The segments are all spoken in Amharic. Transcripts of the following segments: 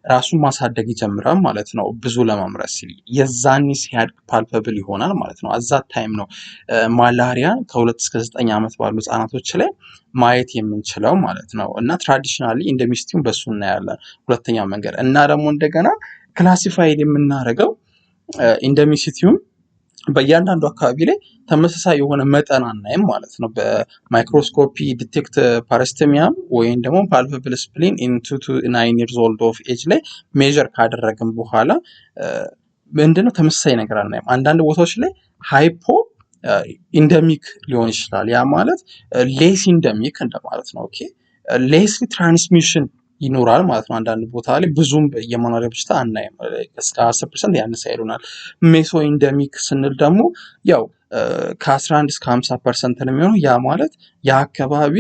ራሱን ማሳደግ ይጀምራል ማለት ነው። ብዙ ለማምረት ሲል የዛኔ ሲያድግ ፓልፐብል ይሆናል ማለት ነው። አዛት ታይም ነው ማላሪያ ከ2 እስከ 9 ዓመት ባሉ ህጻናቶች ላይ ማየት የምንችለው ማለት ነው። እና ትራዲሽናሊ ኢንደሚሲቲውን በሱ እናያለን። ሁለተኛ መንገድ እና ደግሞ እንደገና ክላሲፋይድ የምናደርገው ኢንደሚሲቲውን በእያንዳንዱ አካባቢ ላይ ተመሳሳይ የሆነ መጠን አናይም ማለት ነው። በማይክሮስኮፒ ዲቴክት ፓረስተሚያም ወይም ደግሞ ፓልፐብል ስፕሊን ኢን 2 to 9 years old of age ላይ ሜዥር ካደረግን በኋላ ምንድነው ተመሳሳይ ነገር አናይም። አንዳንድ ቦታዎች ላይ ሃይፖ ኢንደሚክ ሊሆን ይችላል። ያ ማለት ሌስ ኢንደሚክ እንደማለት ነው። ኦኬ ሌስ ትራንስሚሽን ይኖራል ማለት ነው። አንዳንድ ቦታ ላይ ብዙም የማላሪያ በሽታ አናይም፣ እስከ 10% ያነሳ ይሉናል። ሜሶ ኢንደሚክ ስንል ደግሞ ያው ከ11 እስከ 50% ነው የሚሆነው። ያ ማለት የአካባቢ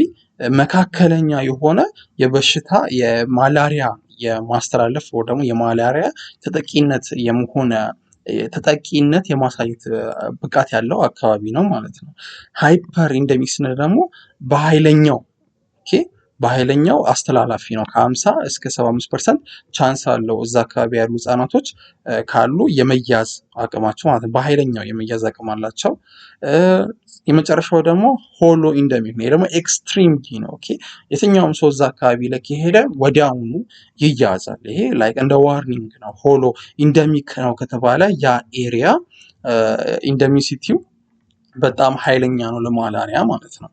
መካከለኛ የሆነ የበሽታ የማላሪያ የማስተላለፍ ወይ ደግሞ የማላሪያ ተጠቂነት የመሆነ ተጠቂነት የማሳየት ብቃት ያለው አካባቢ ነው ማለት ነው። ሃይፐር ኢንደሚክ ስንል ደግሞ በኃይለኛው ኦኬ በኃይለኛው አስተላላፊ ነው። ከ50 እስከ 75% ቻንስ አለው እዛ አካባቢ ያሉ ህጻናቶች ካሉ የመያዝ አቅማቸው ማለት ነው። በኃይለኛው የመያዝ አቅም አላቸው። የመጨረሻው ደግሞ ሆሎ ኢንደሚክ ነው። ይሄ ደግሞ ኤክስትሪም ነው። ኦኬ የትኛውም ሰው እዛ አካባቢ ላይ ከሄደ ወዲያውኑ ይያዛል። ይሄ ላይክ እንደ ዋርኒንግ ነው። ሆሎ ኢንደሚክ ነው ከተባለ ያ ኤሪያ ኢንደሚሲቲው በጣም ኃይለኛ ነው ለማላሪያ ማለት ነው።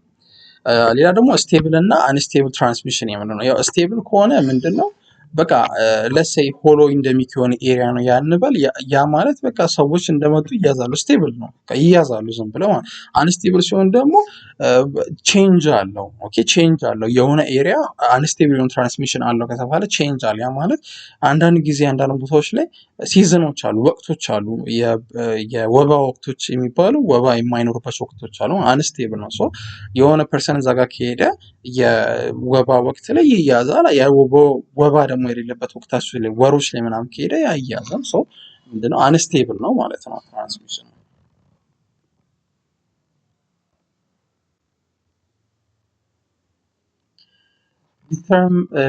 ሌላ ደግሞ ስቴብል እና አንስቴብል ትራንስሚሽን የምንለው ያው ስቴብል ከሆነ ምንድነው በቃ ለሴይ ሆሎ ኢንደሚክ የሆነ ኤሪያ ነው ያንበል። ያ ማለት በቃ ሰዎች እንደመጡ ይያዛሉ፣ ስቴብል ነው ይያዛሉ ዝም ብለው። አንስቴብል ሲሆን ደግሞ ቼንጅ አለው። ኦኬ ቼንጅ አለው የሆነ ኤሪያ አንስቴብል የሆነ ትራንስሚሽን አለው ከተባለ ቼንጅ አለ። ያ ማለት አንዳንድ ጊዜ አንዳንድ ቦታዎች ላይ ሲዝኖች አሉ፣ ወቅቶች አሉ። የወባ ወቅቶች የሚባሉ ወባ የማይኖርባቸው ወቅቶች አሉ። አንስቴብል ነው። ሶ የሆነ ፐርሰን እዛ ጋር ከሄደ የወባ ወቅት ላይ ይያዛል። ወባ ደግሞ የሌለበት ወቅታቸው ላይ ወሮች ላይ ምናምን ከሄደ ያያዛል። ሶ ምንድነው አንስቴብል ነው ማለት ነው ትራንስሚሽን።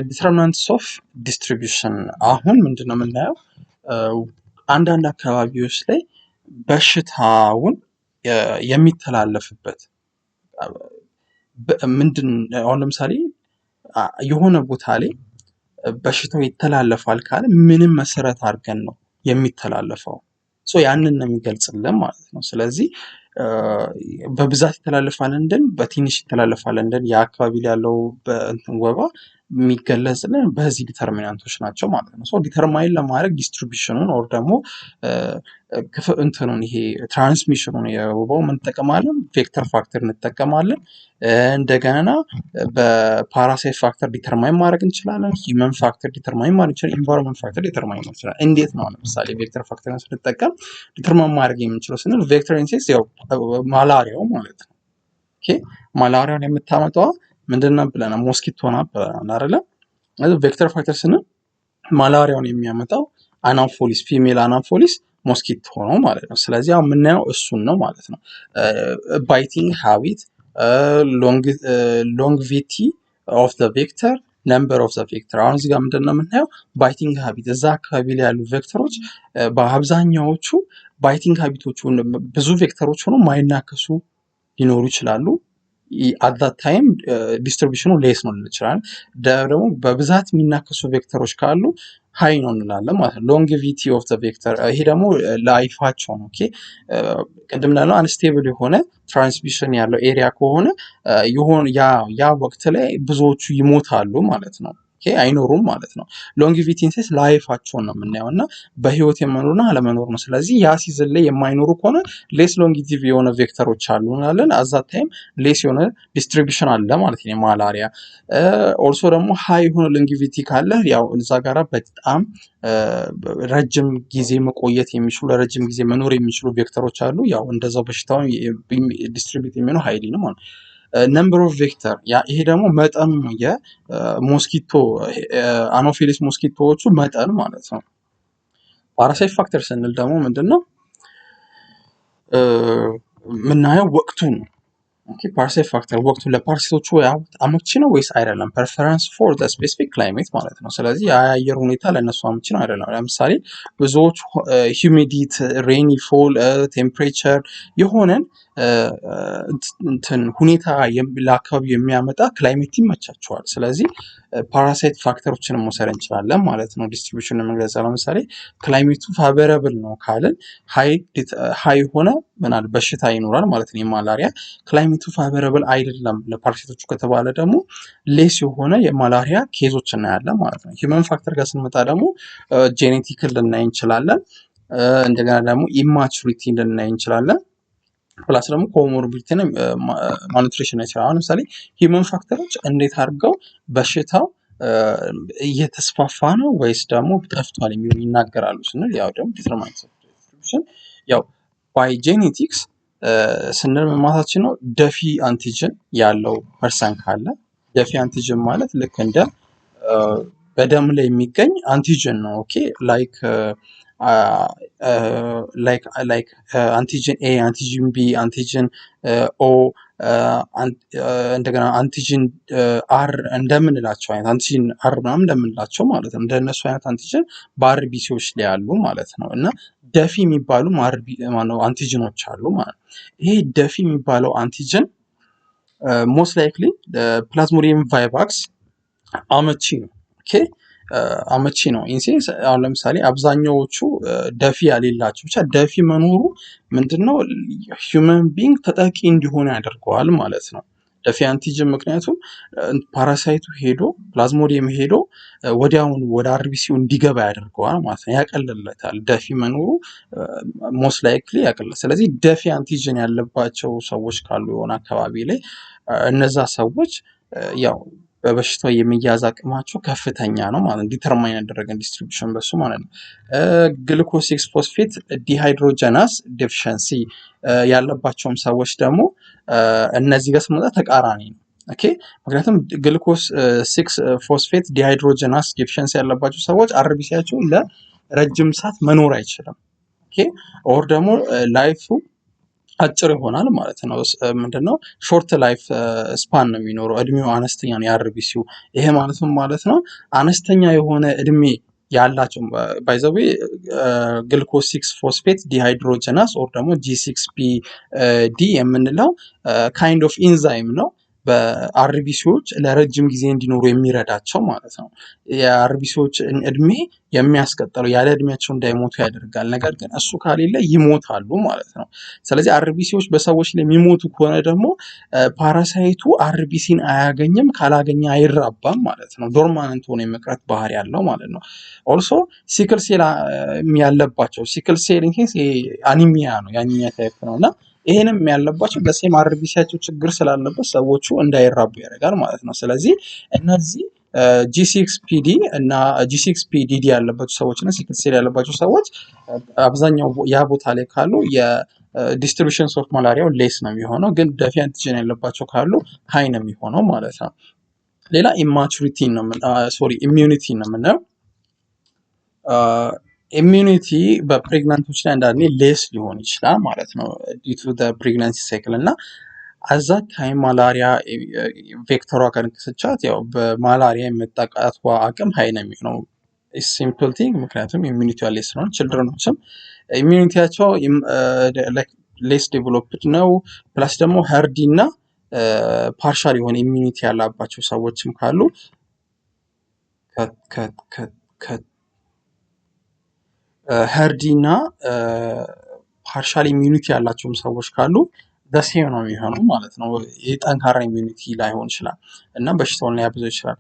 ዲተርሚናንትስ ኦፍ ዲስትሪቢዩሽን አሁን ምንድነው የምናየው አንዳንድ አካባቢዎች ላይ በሽታውን የሚተላለፍበት ምንድን አሁን ለምሳሌ የሆነ ቦታ ላይ በሽታው ይተላለፋል ካለ ምንም መሰረት አድርገን ነው የሚተላለፈው። ሶ ያንን ነው የሚገልጽልን ማለት ነው። ስለዚህ በብዛት ይተላለፋል እንደን በትንሽ ይተላለፋል እንደን የአካባቢ ላይ ያለው ወባ የሚገለጽልን በዚህ ዲተርሚናንቶች ናቸው ማለት ነው። ሶ ዲተርማይን ለማድረግ ዲስትሪቢዩሽኑን ኦር ደግሞ እንትኑን ይሄ ትራንስሚሽኑን የወባው ምን እንጠቀማለን? ቬክተር ፋክተር እንጠቀማለን። እንደገና በፓራሳይት ፋክተር ዲተርማይን ማድረግ እንችላለን። ሂውመን ፋክተር ዲተርማይን ማድረግ እንችላለን። ኢንቫይሮንመንት ፋክተር ዲተርማይን ማድረግ እንችላለን። እንዴት ነው? ለምሳሌ ቬክተር ፋክተርን ስንጠቀም ዲተርማይን ማድረግ የምንችለው ስንል ቬክተር ኢንሴንስ ያው ማላሪያው ማለት ነው። ኦኬ ማላሪያውን የምታመጣው ምንድነው ብለናል? ሞስኪቶ ናት ብለናል አይደለ? ቬክተር ፋክተር ስንል ማላሪያውን የሚያመጣው አናፎሊስ ፊሜል አናፎሊስ ሞስኪቶ ነው ማለት ነው። ስለዚህ አሁን የምናየው እሱን ነው ማለት ነው። ባይቲንግ ሃቢት ሎንግቪቲ ኦፍ ዘ ቬክተር ነምበር ኦፍ ዘ ቬክተር። አሁን እዚህ ጋር ምንድነው የምናየው? ባይቲንግ ሃቢት እዛ አካባቢ ላይ ያሉ ቬክተሮች በአብዛኛዎቹ ባይቲንግ ሃቢቶቹ ብዙ ቬክተሮች ሆኖ ማይናከሱ ሊኖሩ ይችላሉ። at that time ዲስትሪቢዩሽኑ ሌስ ነው እንችላለን። ደግሞ በብዛት የሚናከሱ ቬክተሮች ካሉ ሃይ ነው እንላለን ማለት ነው። ሎንጊቪቲ ኦፍ ዘ ቬክተር ይሄ ደግሞ ላይፋቸው ነው። ኦኬ ቅድም እንዳለው አንስቴብል የሆነ ትራንስሚሽን ያለው ኤሪያ ከሆነ ያ ወቅት ላይ ብዙዎቹ ይሞታሉ ማለት ነው። ኦኬ አይኖሩም ማለት ነው። ሎንጊቪቲ ኢንሴንስ ላይፋቸውን ነው የምናየው እና በህይወት የመኖርና አለመኖር ነው። ስለዚህ ያ ሲዝን ላይ የማይኖሩ ከሆነ ሌስ ሎንጊቲቭ የሆነ ቬክተሮች አሉ እንላለን። አዛት ታይም ሌስ የሆነ ዲስትሪቢዩሽን አለ ማለት ነው ማላሪያ። ኦልሶ ደግሞ ሃይ የሆነ ሎንጊቪቲ ካለ ያው እዛ ጋራ በጣም ረጅም ጊዜ መቆየት የሚችሉ ለረጅም ጊዜ መኖር የሚችሉ ቬክተሮች አሉ። ያው እንደዛው በሽታውን ዲስትሪቢዩት የሚሆነው ሃይሊ ነው ማለት ነው። ነምበር ኦፍ ቬክተር ይሄ ደግሞ መጠኑ የሞስኪቶ አኖፊሊስ ሞስኪቶዎቹ መጠን ማለት ነው። ፓራሳይት ፋክተር ስንል ደግሞ ምንድነው የምናየው ወቅቱን ነው። ኦኬ ፓራሳይት ፋክተር ወቅቱ ለፓራሳይቶቹ አመቺ ነው ወይስ አይደለም? ፐርፈረንስ ፎር ዘ ስፔሲፊክ ክላይሜት ማለት ነው። ስለዚህ የአየር ሁኔታ ለእነሱ አመቺ ነው አይደለም? ለምሳሌ ብዙዎች ሂዩሚዲቲ፣ ሬኒ ፎል፣ ቴምፕሬቸር የሆነን እንትን ሁኔታ ለአካባቢው የሚያመጣ ክላይሜት ይመቻቸዋል። ስለዚህ ፓራሳይት ፋክተሮችን መውሰድ እንችላለን ማለት ነው። ዲስትሪቢዩሽን ለመግለጽ ለምሳሌ ክላይሜቱ ፋቨረብል ነው ካልን ሃይ ሆነ ምናል በሽታ ይኖራል ማለት ነው። የማላሪያ ክላይሜቱ ፋቨረብል አይደለም ለፓራሳይቶቹ ከተባለ ደግሞ ሌስ የሆነ የማላሪያ ኬዞች እናያለን ማለት ነው። ሂውመን ፋክተር ጋር ስንመጣ ደግሞ ጄኔቲክን ልናይ እንችላለን። እንደገና ደግሞ ኢማቹሪቲ ልናይ እንችላለን። ፕላስ ደግሞ ኮሞርቢዲቲን ማኒትሬሽን ይችላል። አሁን ለምሳሌ ሂውመን ፋክተሮች እንዴት አድርገው በሽታው እየተስፋፋ ነው ወይስ ደግሞ ጠፍቷል የሚሉ ይናገራሉ ስንል ያው ደግሞ ዲተርማይንስ ኦፍ ዲስትሪቢዩሽን ያው ባይ ጄኔቲክስ ስንል ማለታችን ነው። ደፊ አንቲጅን ያለው ፐርሰን ካለ ደፊ አንቲጅን ማለት ልክ እንደ በደም ላይ የሚገኝ አንቲጅን ነው። ኦኬ ላይክ አንቲጅን ኤ፣ አንቲጅን ቢ፣ አንቲጅን ኦ እንደገና አንቲጅን አር እንደምንላቸው አይነት አንቲጅን አር ምናምን እንደምንላቸው ማለት ነው። እንደነሱ አይነት አንቲጅን በአርቢሲዎች ላይ ያሉ ማለት ነው። እና ደፊ የሚባሉ አንቲጅኖች አሉ ማለት ነው። ይሄ ደፊ የሚባለው አንቲጅን ሞስት ላይክሊ ፕላዝሞዲየም ቫይቫክስ አመቺ ነው። ኦኬ አመቺ ነው ኢንሴንስ አሁን ለምሳሌ አብዛኛዎቹ ደፊ ያሌላቸው ብቻ ደፊ መኖሩ ምንድነው ሂውመን ቢንግ ተጠቂ እንዲሆኑ ያደርገዋል ማለት ነው። ደፊ አንቲጅን ምክንያቱም ፓራሳይቱ ሄዶ ፕላዝሞዲየም ሄዶ ወዲያውኑ ወደ አርቢሲው እንዲገባ ያደርገዋል ማለት ነው። ያቀልለታል ደፊ መኖሩ ሞስት ላይክሊ ያቀልለታል። ስለዚህ ደፊ አንቲጅን ያለባቸው ሰዎች ካሉ የሆነ አካባቢ ላይ እነዛ ሰዎች ያው በበሽታው የሚያዝ አቅማቸው ከፍተኛ ነው ማለት ነው። ዲተርማይን ያደረገን ዲስትሪቢዩሽን በሱ ማለት ነው። ግሉኮስ 6 ፎስፌት ዲሃይድሮጀናስ ዴፊሸንሲ ያለባቸውም ሰዎች ደግሞ እነዚህ ጋር ስንመጣ ተቃራኒ ነው። ኦኬ ምክንያቱም ግሉኮስ 6 ፎስፌት ዲሃይድሮጀናስ ዴፊሸንሲ ያለባቸው ሰዎች አርቢሲያቸው ለረጅም ሰዓት መኖር አይችልም። ኦኬ ኦር ደግሞ ላይፉ አጭር ይሆናል ማለት ነው። ምንድነው ሾርት ላይፍ ስፓን ነው የሚኖረው፣ እድሜው አነስተኛ ነው የአርቢሲው። ይሄ ማለት ነው አነስተኛ የሆነ እድሜ ያላቸው ባይ ዘ ዌይ ግሉኮስ 6 ፎስፌት ዲሃይድሮጀናስ ኦር ደግሞ G6PD የምንለው ካይንድ ኦፍ ኢንዛይም ነው በአርቢሲዎች ለረጅም ጊዜ እንዲኖሩ የሚረዳቸው ማለት ነው። የአርቢሲዎች እድሜ የሚያስቀጥለው ያለ እድሜያቸው እንዳይሞቱ ያደርጋል። ነገር ግን እሱ ካሌለ ይሞታሉ ማለት ነው። ስለዚህ አርቢሲዎች በሰዎች ላይ የሚሞቱ ከሆነ ደግሞ ፓራሳይቱ አርቢሲን አያገኝም፣ ካላገኘ አይራባም ማለት ነው። ዶርማንት ሆኖ የመቅረት ባህሪ ያለው ማለት ነው። ኦልሶ ሲክል ሴል ያለባቸው ሲክል ሴል አኒሚያ ነው፣ የአኒሚያ ታይፕ ነው እና ይሄንም ያለባቸው በሴም አርቢሲያቸው ችግር ስላለበት ሰዎቹ እንዳይራቡ ያደርጋል ማለት ነው። ስለዚህ እነዚህ G6PD እና G6PDD ያለባቸው ሰዎች እና ሲክል ሴል ያለባቸው ሰዎች አብዛኛው ያ ቦታ ላይ ካሉ የዲስትሪቢዩሽን ኦፍ ማላሪያው ሌስ ነው የሚሆነው፣ ግን ደፊ አንቲጅን ያለባቸው ካሉ ሃይ ነው የሚሆነው ማለት ነው። ሌላ ኢማቹሪቲ ነው ኢሚዩኒቲ ነው የምናየው። ኢሚዩኒቲ በፕሬግናንቶች ላይ አንዳንዴ ሌስ ሊሆን ይችላል ማለት ነው ዲቱ ፕሬግናንሲ ሳይክል እና አዛ ታይም ማላሪያ ቬክተሯ ከነከሰቻት ያው በማላሪያ የመጠቃቷ አቅም ሀይ ነው የሚሆነው። ሲምፕል ቲንግ ምክንያቱም ኢሚዩኒቲዋ ሌስ ስለሆነ ችልድረኖችም ኢሚዩኒቲያቸው ሌስ ዴቨሎፕድ ነው። ፕላስ ደግሞ ሄርዲ እና ፓርሻል የሆነ ኢሚዩኒቲ ያላባቸው ሰዎችም ካሉ ሄርዲ እና ፓርሻል ኢሚዩኒቲ ያላቸውም ሰዎች ካሉ ደሴም ነው የሚሆነው ማለት ነው። የጠንካራ ኢሚዩኒቲ ላይሆን ይችላል እና በሽታውን ሊያብዘው ይችላል።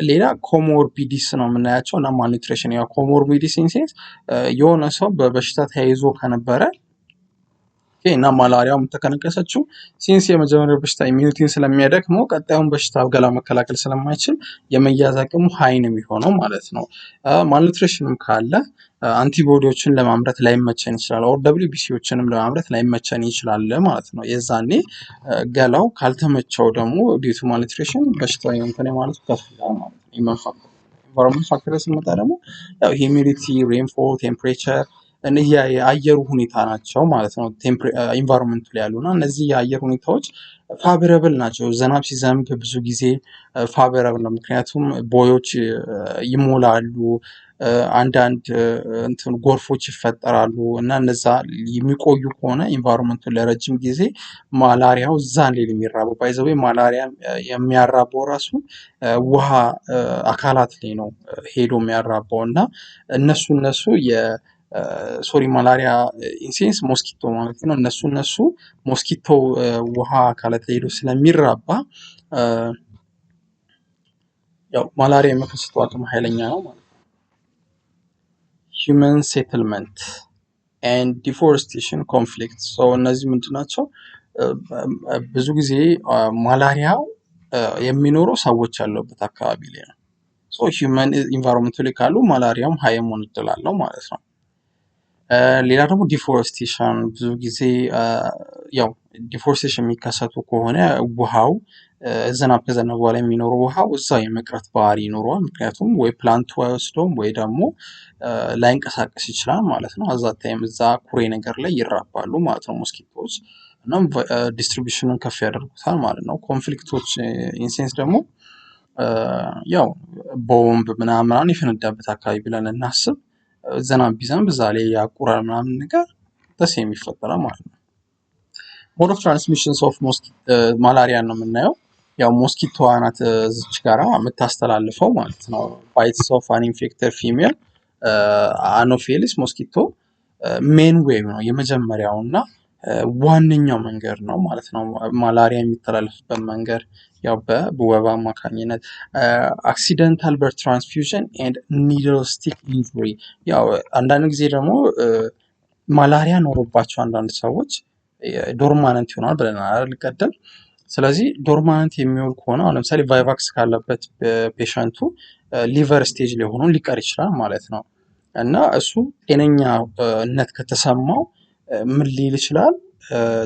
ሌላ ኮሞርቢዲስ ነው የምናያቸው እና ማልኒትሬሽን። ያው ኮሞርቢዲስ ኢንሴንስ የሆነ ሰው በበሽታ ተያይዞ ከነበረ እና ማላሪያው ተከነከሰችው ሲንስ የመጀመሪያው በሽታ ኢሚዩኒቲን ስለሚያደክመው ቀጣዩን በሽታ ገላ መከላከል ስለማይችል የመያዝ አቅሙ ሃይ ነው የሚሆነው ማለት ነው። ማልኒትሬሽንም ካለ አንቲቦዲዎችን ለማምረት ላይመቸን ይችላል፣ ኦር WBCዎችንም ለማምረት ላይመቸን ይችላል ማለት ነው። የዛኔ ገላው ካልተመቸው ደግሞ ዲቱ ማልኒትሬሽን በሽታው እንትን ማለት ከፍ ይላል ማለት ነው። ኢንቫይሮንመንት ፋክተር ስንመጣ ደግሞ ያው ሂዩሚዲቲ፣ ሬንፎል፣ ቴምፕሬቸር የአየሩ ሁኔታ ናቸው ማለት ነው። ኢንቫይሮንመንቱ ላይ ያሉና እነዚህ የአየር ሁኔታዎች ፋቨረብል ናቸው። ዝናብ ሲዘንብ ብዙ ጊዜ ፋቨረብል ነው፣ ምክንያቱም ቦዮች ይሞላሉ፣ አንዳንድ ጎርፎች ይፈጠራሉ እና እነዛ የሚቆዩ ከሆነ ኢንቫይሮንመንቱን ለረጅም ጊዜ ማላሪያው እዛን ላይ የሚራበው ባይዘዌ ማላሪያ የሚያራበው ራሱ ውሃ አካላት ላይ ነው ሄዶ የሚያራባው እና እነሱ ሶሪ ማላሪያ ኢንሴንስ ሞስኪቶ ማለት ነው። እነሱ ሞስኪቶ ውሃ አካላት ላይ ሄዶ ስለሚራባ ያው ማላሪያ የመከሰቱ አቅም ኃይለኛ ነው ማለት ነው። ሂውመን ሴትልመንት ኤንድ ዲፎሬስቴሽን ኮንፍሊክት እነዚህ ምንድን ናቸው? ብዙ ጊዜ ማላሪያው የሚኖረው ሰዎች ያለበት አካባቢ ላይ ነው። ሂውመን ኢንቫይሮንመንቱ ላይ ካሉ ማላሪያውም ሀይ የመሆን እድል አለው ማለት ነው። ሌላ ደግሞ ዲፎሬስቴሽን፣ ብዙ ጊዜ ያው ዲፎሬስቴሽን የሚከሰቱ ከሆነ ውሃው ዝናብ ከዘነበ በኋላ የሚኖረው ውሃው እዛው የመቅረት ባህሪ ይኖረዋል። ምክንያቱም ወይ ፕላንቱ አይወስደውም ወይ ደግሞ ላይንቀሳቀስ ይችላል ማለት ነው። አዛታይም እዛ ኩሬ ነገር ላይ ይራባሉ ማለት ነው ሞስኪቶች፣ እናም ዲስትሪቢዩሽኑን ከፍ ያደርጉታል ማለት ነው። ኮንፍሊክቶች ኢንሴንስ ደግሞ ያው ቦምብ ምናምን የፈነዳበት አካባቢ ብለን እናስብ፣ ዝናብ ቢዘንብ እዛ ላይ ያቁራል ምናምን ነገር ደስ የሚፈጠረው ማለት ነው። ሞድ ኦፍ ትራንስሚሽንስ ኦፍ ማላሪያ ነው የምናየው። ያው ሞስኪቶዋ ናት እዚች ጋራ የምታስተላልፈው ማለት ነው። ባይትስ ኦፍ አን ኢንፌክተድ ፊሜል አኖፌሊስ ሞስኪቶ ሜን ዌይ ነው የመጀመሪያው እና ዋነኛው መንገድ ነው ማለት ነው። ማላሪያ የሚተላለፍበት መንገድ ያው በወባ አማካኝነት። አክሲደንታል ብለድ ትራንስፊውዥን ኤንድ ኒድል ስቲክ ኢንጁሪ፣ ያው አንዳንድ ጊዜ ደግሞ ማላሪያ ኖሮባቸው አንዳንድ ሰዎች ዶርማነንት ይሆናል ብለናል ቀደም። ስለዚህ ዶርማነንት የሚሆን ከሆነ አሁን ለምሳሌ ቫይቫክስ ካለበት ፔሸንቱ ሊቨር ስቴጅ ላይ ሆኖ ሊቀር ይችላል ማለት ነው። እና እሱ ጤነኛነት ከተሰማው ምን ሊል ይችላል?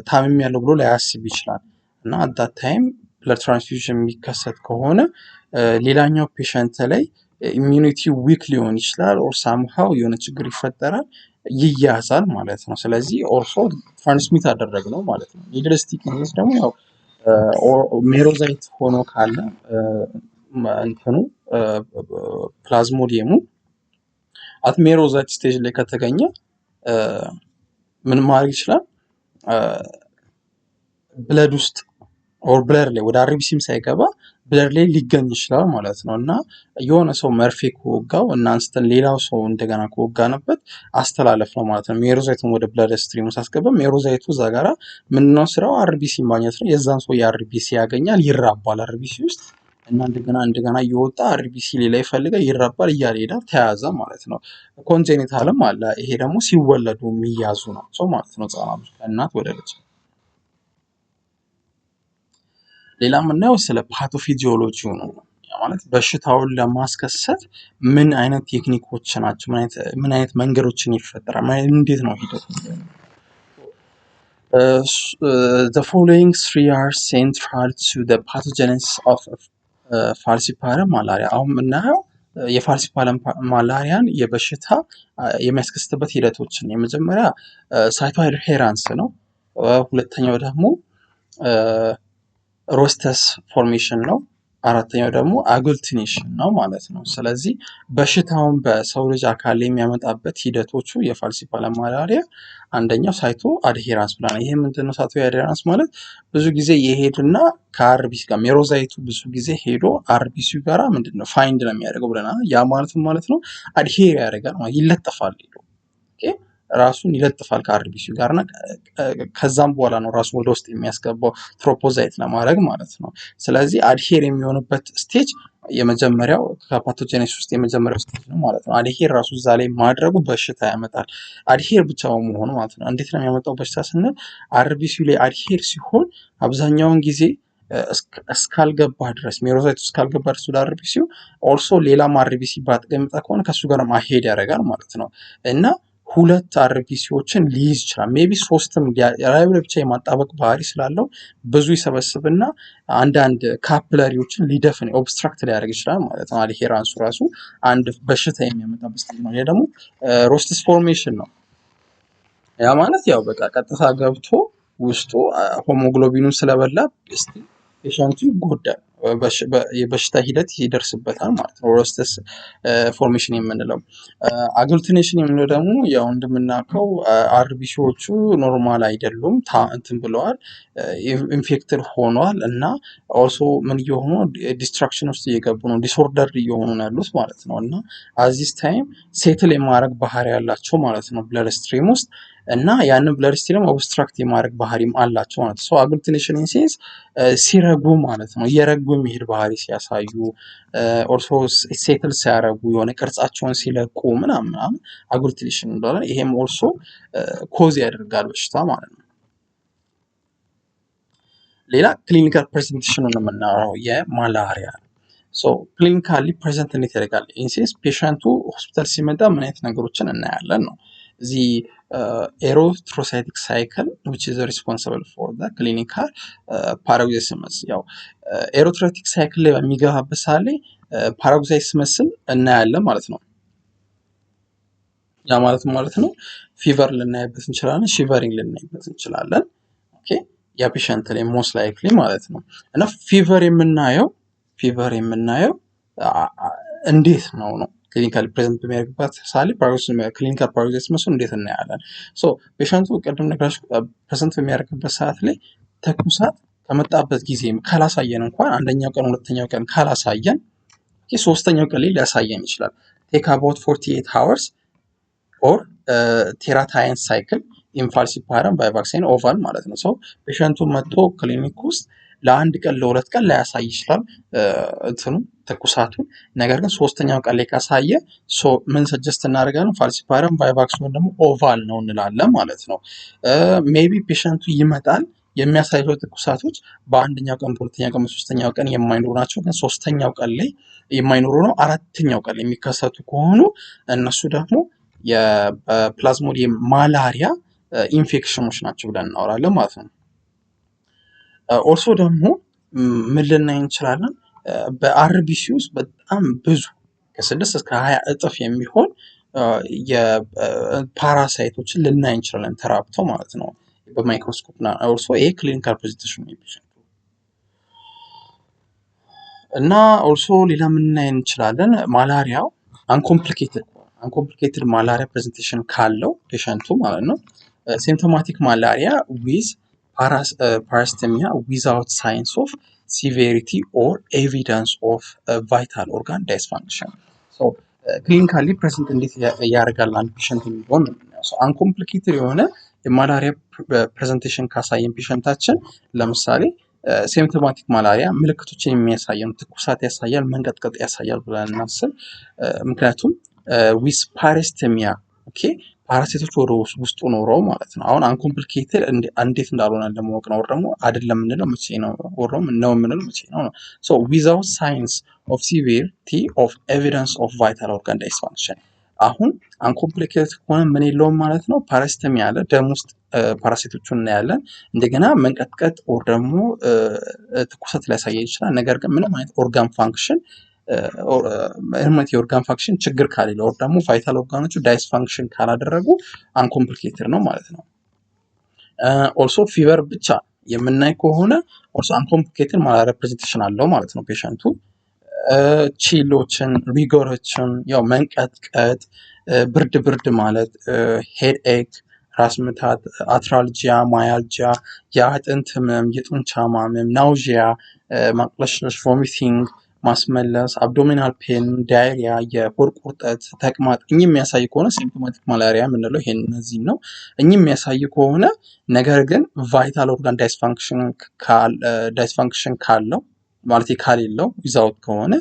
ታምም ያለው ብሎ ላያስብ ይችላል። እና አዳት ታይም ብለድ ትራንስፊውዥን የሚከሰት ከሆነ ሌላኛው ፔሸንት ላይ ኢሚዩኒቲ ዊክ ሊሆን ይችላል፣ ኦር ሳምሃው የሆነ ችግር ይፈጠራል፣ ይያዛል ማለት ነው። ስለዚህ ኦርሶ ትራንስሚት አደረግ ነው ማለት ነው። ኒድል ስቲክ ኢንጁሪ ደግሞ ያው ሜሮዛይት ሆኖ ካለ እንትኑ ፕላዝሞዲየሙ አት ሜሮዛይት ስቴጅ ላይ ከተገኘ ምን ማድረግ ይችላል? ብለድ ውስጥ ኦር ብለድ ላይ ወደ አርቢሲም ሳይገባ ብለድ ላይ ሊገኝ ይችላል ማለት ነው። እና የሆነ ሰው መርፌ ከወጋው እና አንስተን ሌላው ሰው እንደገና ከወጋንበት አስተላለፍ ነው ማለት ነው። ሜሮዛይቱን ወደ ብለድ ስትሪም ሳስገባ ሜሮዛይቱ እዛ ጋራ ምንድነው ስራው? አርቢሲ ማግኘት ነው። የዛን ሰው የአርቢሲ ያገኛል፣ ይራባል አርቢሲ ውስጥ እና እንደገና እየወጣ አርቢሲ ሌላ ይፈልጋል፣ ይራባል፣ እያለ ሄዳል፣ ተያዘ ማለት ነው። ኮንጄኒታልም አለ። ይሄ ደግሞ ሲወለዱ የሚያዙ ናቸው ማለት ነው፣ ህጻናቶች ከእናት ወደ ልጅ። ሌላ የምናየው ስለ ፓቶፊዚዮሎጂ ነው። ማለት በሽታውን ለማስከሰት ምን አይነት ቴክኒኮች ናቸው፣ ምን አይነት መንገዶችን ይፈጠራል፣ እንዴት ነው ሂደቱ? The following three are central to the pathogenesis of falciparum malaria። አሁን የምናየው የፋልሲፓረም ማላሪያን የበሽታ የሚያስከስትበት ሂደቶችን፣ የመጀመሪያ ሳይቶ አድሄራንስ ነው። ሁለተኛው ደግሞ ሮስተስ ፎርሜሽን ነው። አራተኛው ደግሞ አጉልቲኔሽን ነው ማለት ነው። ስለዚህ በሽታውን በሰው ልጅ አካል ላይ የሚያመጣበት ሂደቶቹ የፋልሲፓረም ማላሪያ አንደኛው ሳይቶ አድሄራንስ ብለናል። ይሄ ምንድነው? ሳይቶ አድሄራንስ ማለት ብዙ ጊዜ የሄድና ከአርቢሲ ጋር ሜሮዛይቱ ብዙ ጊዜ ሄዶ አርቢሲ ጋራ ምንድነው ፋይንድ ነው የሚያደርገው ብለናል። ያ ማለት ነው አድሄር ያደርጋል ማለት ይለጠፋል፣ ራሱን ይለጥፋል ከአርቢሲው ጋር እና ከዛም በኋላ ነው ራሱ ወደ ውስጥ የሚያስገባው ትሮፖዛይት ለማድረግ ማለት ነው። ስለዚህ አድሄር የሚሆንበት ስቴጅ የመጀመሪያው ከፓቶጀኔሲስ ውስጥ የመጀመሪያው ስቴጅ ነው ማለት ነው። አድሄር ራሱ እዛ ላይ ማድረጉ በሽታ ያመጣል። አድሄር ብቻ መሆኑ ማለት ነው። እንዴት ነው የሚያመጣው በሽታ ስንል አርቢሲው ላይ አድሄር ሲሆን አብዛኛውን ጊዜ እስካልገባ ድረስ ሜሮዛይቱ እስካልገባ ድረስ ወደ አርቢሲው ኦልሶ ሌላም አርቢሲ በአጠገብ የሚመጣ ከሆነ ከሱ ጋር ማሄድ ያደርጋል ማለት ነው እና ሁለት አርቢሲዎችን ሊይዝ ይችላል። ሜቢ ሶስትም ላይ ብቻ የማጣበቅ ባህሪ ስላለው ብዙ ይሰበስብና አንዳንድ ካፕለሪዎችን ሊደፍን ኦብስትራክት ሊያደርግ ይችላል ማለት ነው። አድሄራንሱ ራሱ አንድ በሽታ የሚያመጣበት ስቴጅ ነው። ይሄ ደግሞ ሮስተስ ፎርሜሽን ነው። ያ ማለት ያው በቃ ቀጥታ ገብቶ ውስጡ ሆሞግሎቢኑን ስለበላ ፔሸንቱ ይጎዳል፣ የበሽታ ሂደት ይደርስበታል ማለት ነው። ሮስተስ ፎርሜሽን የምንለው አግሉቲኔሽን የምንለው ደግሞ ያው እንደምናውቀው አርቢሲዎቹ ኖርማል አይደሉም፣ እንትን ብለዋል፣ ኢንፌክትድ ሆኗል እና ኦልሶ ምን እየሆኑ ዲስትራክሽን ውስጥ እየገቡ ነው፣ ዲስኦርደር እየሆኑ ነው ያሉት ማለት ነው። እና አዚስ ታይም ሴትል የማድረግ ባህሪ ያላቸው ማለት ነው ብለድ ስትሪም ውስጥ እና ያንን ብለድ ስትሪም ኦብስትራክት የማድረግ ባህሪም አላቸው ማለት ነው። አግሉቲኔሽን ኢንሴንስ ሲረጉ ማለት ነው፣ እየረጉ የሚሄድ ባህሪ ሲያሳዩ፣ ኦልሶ ሴትል ሲያረጉ የሆነ ቅርጻቸውን ሲለቁ ምናምን አግሉቲኔሽን እንለዋለን። ይሄም ኦልሶ ኮዝ ያደርጋል በሽታ ማለት ነው። ሌላ ክሊኒካል ፕሬዘንቴሽን ነው የምናወራው የማላሪያ ክሊኒካሊ ፕሬዘንት እንዴት ያደርጋል ኢንሴንስ ፔሸንቱ ሆስፒታል ሲመጣ ምን አይነት ነገሮችን እናያለን ነው። እዚህ ኤሮትሮሳይቲክ ሳይክል which is responsible for the clinical paroxysmus ያው ኤሮትሮሳይቲክ ሳይክል ላይ በሚገባበት ሰዓት ላይ ፓራክሲስመስን እናያለን ማለት ነው። ያ ማለት ነው ፊቨር ልናይበት እንችላለን፣ ሺቨሪንግ ልናይበት እንችላለን። ኦኬ ያ ፔሸንት ላይ ሞስት ላይክሊ ማለት ነው። እና ፊቨር የምናየው እንዴት ነው ክሊኒካል ፕሬዘንት በሚያደርግበት ሳሊ ክሊኒካል ፓራክሲስመሱን እንዴት እናያለን? ፔሸንቱ ቅድም ነግራችሁ ፕሬዘንት በሚያደርግበት ሰዓት ላይ ትኩሳት ከመጣበት ጊዜ ካላሳየን እንኳን አንደኛው ቀን ሁለተኛው ቀን ካላሳየን ሶስተኛው ቀን ላይ ሊያሳየን ይችላል። ቴክ አባውት 48 hours ኦር ቴራታይን ሳይክል ኢንፋልሲፓረም ባይቫክሲን ኦቫል ማለት ነው። ፔሸንቱ መጥቶ ክሊኒክ ውስጥ ለአንድ ቀን ለሁለት ቀን ላያሳይ ይችላል እንትኑ ትኩሳቱን። ነገር ግን ሶስተኛው ቀን ላይ ካሳየ ምን ሰጀስት እናደርጋለን? ፋልሲፓረም ቫይቫክሲን ደግሞ ኦቫል ነው እንላለን ማለት ነው። ሜቢ ፔሸንቱ ይመጣል የሚያሳየው ትኩሳቶች በአንደኛው ቀን በሁለተኛው ቀን በሶስተኛው ቀን የማይኖሩ ናቸው። ግን ሶስተኛው ቀን ላይ የማይኖሩ ነው። አራተኛው ቀን ላይ የሚከሰቱ ከሆኑ እነሱ ደግሞ የፕላዝሞዲየም ማላሪያ ኢንፌክሽኖች ናቸው ብለን እናወራለን ማለት ነው። ኦልሶ ደግሞ ምን ልናይ እንችላለን? በአርቢሲ ውስጥ በጣም ብዙ ከ6 እስከ 20 እጥፍ የሚሆን የፓራሳይቶችን ልናይ እንችላለን ተራብተው ማለት ነው በማይክሮስኮፕ እና ኦልሶ ይሄ ክሊኒካል ፕሬዘንቴሽን ነው እና ኦልሶ ሌላ ምን ልናይ እንችላለን? ማላሪያው አንኮምፕሊኬትድ ማላሪያ ፕሬዘንቴሽን ካለው ፔሸንቱ ማለት ነው ሲምፕቶማቲክ ማላሪያ ዊዝ parasthenia without signs of severity or evidence of vital organ dysfunction. ክሊኒካሊ ፕሬዘንት እንዴት ያደርጋል አንድ ፔሸንት የሚሆን አንኮምፕሊኬትድ የሆነ የማላሪያ ፕሬዘንቴሽን ካሳየን ፔሸንታችን ለምሳሌ ሲምፕቶማቲክ ማላሪያ ምልክቶችን የሚያሳየን ትኩሳት ያሳያል፣ መንቀጥቀጥ ያሳያል ብለን እናስብ። ምክንያቱም ዊዝ ፓራስቴሚያ ፓራሴቶች ወደ ውስጡ ኖረው ማለት ነው። አሁን አንኮምፕሊኬትድ እንዴት እንዳልሆነ ለማወቅ ነው። ደግሞ አይደለም የምንለው መቼ ነው? ወሮም ነው የምንለው መቼ ነው? ዊዛውት ሳይንስ ኦፍ ሲቪሪቲ ኦፍ ኤቪደንስ ኦፍ ቫይታል ኦርጋን ዳይስፋንክሽን። አሁን አንኮምፕሊኬትድ ከሆነ ምን የለውም ማለት ነው። ፓራሲተሚ ያለ ደም ውስጥ ፓራሴቶቹን እናያለን። እንደገና መንቀጥቀጥ ኦር ደግሞ ትኩሳት ሊያሳይ ይችላል። ነገር ግን ምንም አይነት ኦርጋን ፋንክሽን የኦርጋን ፋንክሽን ችግር ካሌለ ኦር ደግሞ ቫይታል ኦርጋኖቹ ዳይስፋንክሽን ካላደረጉ አንኮምፕሊኬትድ ነው ማለት ነው። ኦልሶ ፊቨር ብቻ የምናይ ከሆነ ኦልሶ አንኮምፕሊኬትድ ማላሪያ ፕሬዘንቴሽን አለው ማለት ነው ፔሸንቱ። ቺሎችን፣ ሪጎሮችን፣ ያው መንቀጥቀጥ፣ ብርድ ማለት፣ ሄድ ኤክ፣ ራስ ምታት፣ አትራልጂያ፣ ማያልጂያ፣ የአጥንት ህመም፣ የጡንቻ ማመም፣ ናውዥያ፣ ማቅለሽለሽ፣ ቮሚቲንግ፣ ማስመለስ፣ አብዶሚናል ፔን፣ ዳይሪያ፣ የሆድ ቁርጠት፣ ተቅማጥ እኚህ የሚያሳይ ከሆነ ሲምፕቶማቲክ ማላሪያ የምንለው ይሄን እነዚህ ነው። እኚህ የሚያሳይ ከሆነ ነገር ግን ቫይታል ኦርጋን ዳይስፋንክሽን ካለው ማለት ካሌለው ዊዛውት ከሆነ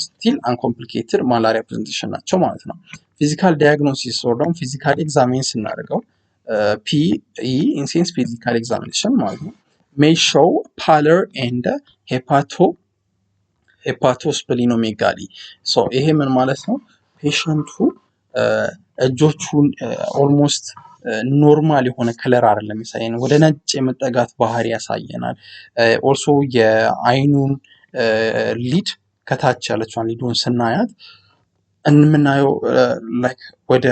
ስቲል አንኮምፕሊኬትድ ማላሪያ ፕሬዘንቴሽን ናቸው ማለት ነው። ፊዚካል ዳያግኖሲስ ወር ደግሞ ፊዚካል ኤግዛሚን ስናደርገው ፒኢ ኢንሴንስ ፊዚካል ኤግዛሚኔሽን ማለት ነው ሜይ ሾው ፓለር ኤንድ ሄፓቶስፕሊኖሜጋሊ። ይሄ ምን ማለት ነው? ፔሸንቱ እጆቹን ኦልሞስት ኖርማል የሆነ ከለር አይደለም የሚያሳየን፣ ወደ ነጭ የመጠጋት ባህሪ ያሳየናል። ኦልሶ የአይኑን ሊድ ከታች ያለችዋን ሊዱን ስናያት የምናየው ላይክ ወደ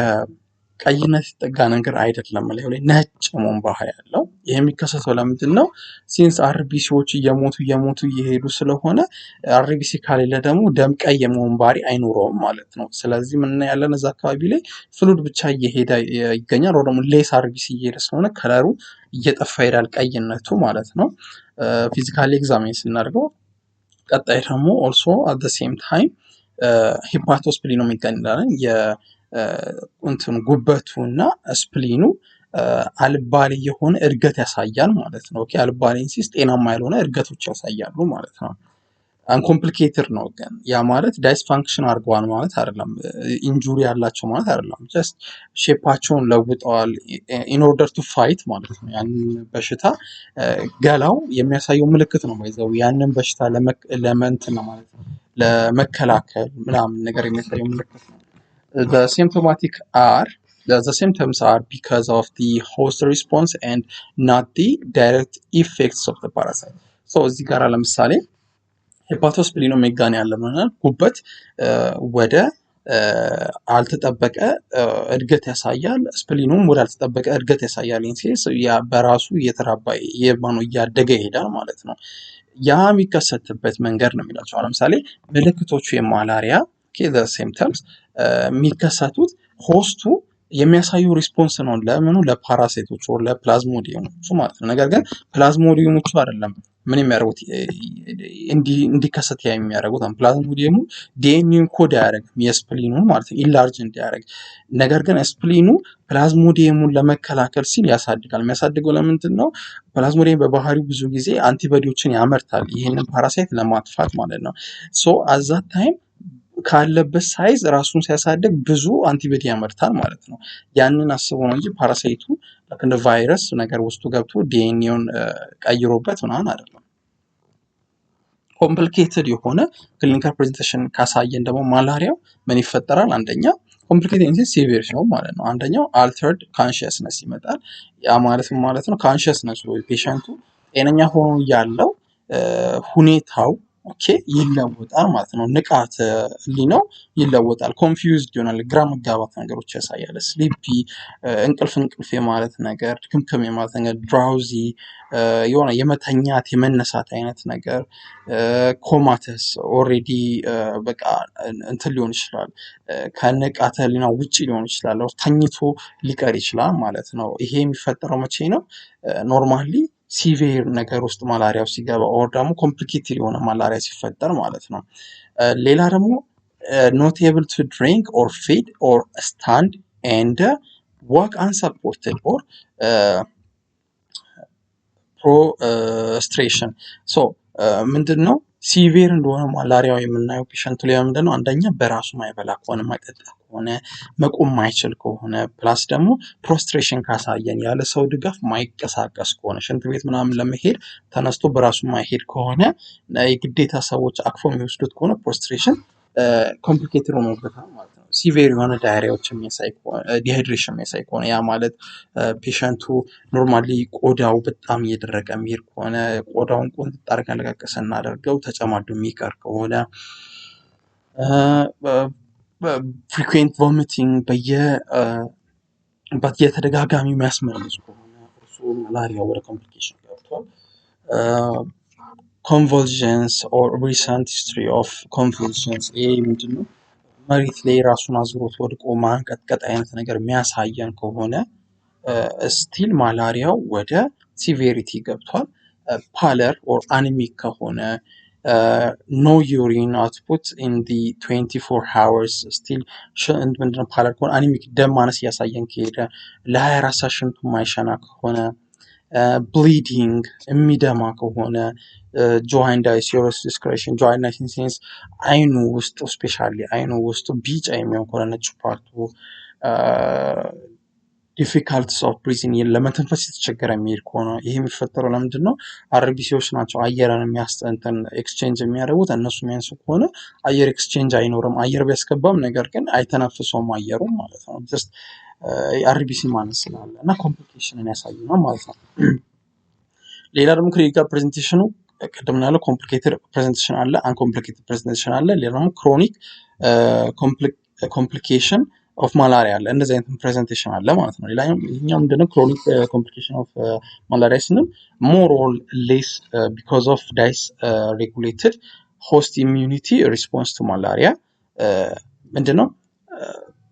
ቀይነት የተጠጋ ነገር አይደለም። ላይ ነጭ መሆን ባህሪ ያለው ይህ የሚከሰተው ለምንድን ነው? ሲንስ አርቢሲዎች እየሞቱ እየሄዱ ስለሆነ አርቢሲ ካሌለ ደግሞ ደም ቀይ የመሆን ባህሪ አይኖረውም ማለት ነው። ስለዚህ ምን ያለን እዛ አካባቢ ላይ ፍሉድ ብቻ እየሄደ ይገኛል። ወይ ደግሞ ሌስ አርቢሲ እየሄደ ስለሆነ ከለሩ እየጠፋ ይሄዳል፣ ቀይነቱ ማለት ነው። ፊዚካሊ ኤግዛሚን ስናደርገው ቀጣይ ደግሞ ኦልሶ አት ሴም ታይም ሂፓቶስፕሊኖ የሚገኝላለን የእንትኑ ጉበቱ እና ስፕሊኑ አልባሌ የሆነ እድገት ያሳያል ማለት ነው። ኦኬ አልባሌ ሲስ ጤናማ ያልሆነ እድገቶች ያሳያሉ ማለት ነው። አንኮምፕሊኬትድ ነው ግን ያ ማለት ዳይስፋንክሽን አድርገዋል ማለት አይደለም። ኢንጁሪ ያላቸው ማለት አይደለም። ጀስት ሼፓቸውን ለውጠዋል ኢን ኦርደር ቱ ፋይት ማለት ነው። ያንን በሽታ ገላው የሚያሳየው ምልክት ነው። ይዘው ያንን በሽታ ለመንትን ነው ማለት ነው፣ ለመከላከል ምናምን ነገር የሚያሳየው ምልክት ነው። the symptomatic are the symptoms are because of the host response and not the direct effects of the parasite. so እዚህ ጋር ለምሳሌ ሄፓቶስፕሊኖ ሜጋኒ ያለ ማለት ጉበት ወደ አልተጠበቀ እድገት ያሳያል፣ ስፕሊኑም ወደ አልተጠበቀ እድገት ያሳያል። ኢንሴስ ያ በራሱ እየተራባ እያደገ ይሄዳል ማለት ነው። ያ የሚከሰትበት መንገድ ነው የሚላቸው። ለምሳሌ ምልክቶቹ የማላሪያ ሲምፕተምስ የሚከሰቱት ሆስቱ የሚያሳዩ ሪስፖንስ ነው ለምኑ ለፓራሳይቶቹ ወር ለፕላዝሞዲየሞቹ ማለት ነው። ነገር ግን ፕላዝሞዲየሞቹ አይደለም ምን የሚያደርጉት እንዲከሰት የሚያደርጉት ፕላዝሞዲየሙ ዲኤንኤን ኮድ አያደርግም የስፕሊኑን ማለት ነው ኢንላርጅ እንዲያደርግ። ነገር ግን ስፕሊኑ ፕላዝሞዲየሙን ለመከላከል ሲል ያሳድጋል። የሚያሳድገው ለምንድን ነው? ፕላዝሞዲየም በባህሪው ብዙ ጊዜ አንቲቦዲዎችን ያመርታል ይህንን ፓራሳይት ለማጥፋት ማለት ነው። ሶ አዛት ታይም ካለበት ሳይዝ ራሱን ሲያሳድግ ብዙ አንቲቦዲ ያመርታል ማለት ነው። ያንን አስቦ ነው እንጂ ፓራሳይቱ እንደ ቫይረስ ነገር ውስጡ ገብቶ ዲኤንኤውን ቀይሮበት ምናምን አይደለም። ኮምፕሊኬትድ የሆነ ክሊኒካል ፕሬዘንቴሽን ካሳየን ደግሞ ማላሪያው ምን ይፈጠራል? አንደኛ ኮምፕሊኬትድ ሲቪር ነው ማለት ነው። አንደኛው አልተርድ ካንሺየስነስ ይመጣል። ያ ማለት ነው ካንሺየስነስ ወይ ፔሸንቱ ጤነኛ ሆኖ ያለው ሁኔታው ኦኬ ይለወጣል ማለት ነው። ንቃተ ህሊናው ይለወጣል። ኮንፊውዝድ ይሆናል። ግራ መጋባት ነገሮች ያሳያል። ስሊፒ እንቅልፍ የማለት ነገር፣ ድክምክም የማለት ነገር፣ ድራውዚ የሆነ የመተኛት የመነሳት አይነት ነገር፣ ኮማተስ ኦልሬዲ በቃ እንትን ሊሆን ይችላል፣ ከንቃተ ህሊናው ውጪ ሊሆን ይችላል፣ ተኝቶ ሊቀር ይችላል ማለት ነው። ይሄ የሚፈጠረው መቼ ነው? ኖርማሊ ሲቪር ነገር ውስጥ ማላሪያው ሲገባ ኦር ደግሞ ኮምፕሊኬትድ የሆነ ማላሪያ ሲፈጠር ማለት ነው። ሌላ ደግሞ ኖት ኤብል ቱ ድሪንክ ኦር ፊድ ኦር ስታንድ ኤንድ ዋክ አንሰፖርትድ ኦር ፕሮስትሬሽን። ሶ ምንድን ነው ሲቪር እንደሆነ ማላሪያው የምናየው ፔሸንቱ ላይ ምንድን ነው? አንደኛ በራሱ ማይበላ ከሆነ ማይጠጣ ከሆነ መቆም ማይችል ከሆነ ፕላስ ደግሞ ፕሮስትሬሽን ካሳየን ያለ ሰው ድጋፍ ማይቀሳቀስ ከሆነ ሽንት ቤት ምናምን ለመሄድ ተነስቶ በራሱ ማይሄድ ከሆነ የግዴታ ሰዎች አቅፎ የሚወስዱት ከሆነ ፕሮስትሬሽን ኮምፕሊኬትድ ሆኖበታል ማለት ነው። ሲቪር የሆነ ዳይሪያዎች የሚያሳይ ከሆነ ዲሃይድሬሽን የሚያሳይ ከሆነ ያ ማለት ፔሸንቱ ኖርማሊ ቆዳው በጣም እየደረቀ የሚሄድ ከሆነ ቆዳውን ቁንጥጥ አድርገን ለቀቅ ስናደርገው ተጨማዶ የሚቀር ከሆነ ፍሪኩዌንት ቮሚቲንግ በየተደጋጋሚ የሚያስመልስ ከሆነ እሱ ማላሪያ ወደ ኮምፕሊኬሽን ገብቷል። ኮንቨልዥንስ ኦር ሪሰንት ሂስትሪ ኦፍ ኮንቨልዥንስ ይሄ ምንድን ነው? መሬት ላይ ራሱን አዙሮት ወድቆ ማንቀጥቀጥ አይነት ነገር የሚያሳየን ከሆነ ስቲል ማላሪያው ወደ ሲቪሪቲ ገብቷል። ፓለር ኦር አኒሚክ ከሆነ ኖ ዩሪን አውትፑት ኢን ዲ 24 ሃወርስ ስቲል ምንድነው ፓለር ከሆነ አኒሚክ ደም ማነስ እያሳየን ከሄደ ለ24 ሰዓት ሽንቱ ማይሸና ከሆነ ብሊዲንግ የሚደማ ከሆነ ጆይንዳይስ ዮረስ ዲስክሬሽን ጆይንዳይስ አይኑ ውስጥ ስፔሻሊ አይኑ ውስጥ ቢጫ የሚሆን ከሆነ ነጭ ፓርቱ ዲፊካልቲስ ኦፍ ብሪዚንግ ለመተንፈስ የተቸገረ የሚሄድ ከሆነ ይሄ የሚፈጠረው ለምንድን ነው? አርቢሲዎች ናቸው አየርን የሚያስጠንተን ኤክስቼንጅ የሚያደርጉት። እነሱ የሚያንሱ ከሆነ አየር ኤክስቼንጅ አይኖርም። አየር ቢያስገባም ነገር ግን አይተነፍሰውም አየሩም ማለት ነው። ጀስት አርቢሲ ማነስ ስላለ እና ኮምፕሊኬሽንን ያሳዩናል ማለት ነው። ሌላ ደግሞ ክሊኒካል ፕሬዘንቴሽኑ ቅድም ያለው ኮምፕሊኬትድ ፕሬዘንቴሽን አለ፣ አንኮምፕሊኬትድ ፕሬዘንቴሽን አለ። ሌላ ደግሞ ክሮኒክ ኮምፕሊኬሽን ኦፍ ማላሪያ አለ። እንደዚህ አይነት ፕሬዘንቴሽን አለ ማለት ነው። ይሄኛው ምንድነው ክሮኒክ ኮምፕሊኬሽን ኦፍ ማላሪያ ስንል ሞር ኦር ሌስ ቢኮዝ ኦፍ ዳይስ ሬጉሌትድ ሆስት ኢሚዩኒቲ ሪስፖንስ ቱ ማላሪያ ምንድነው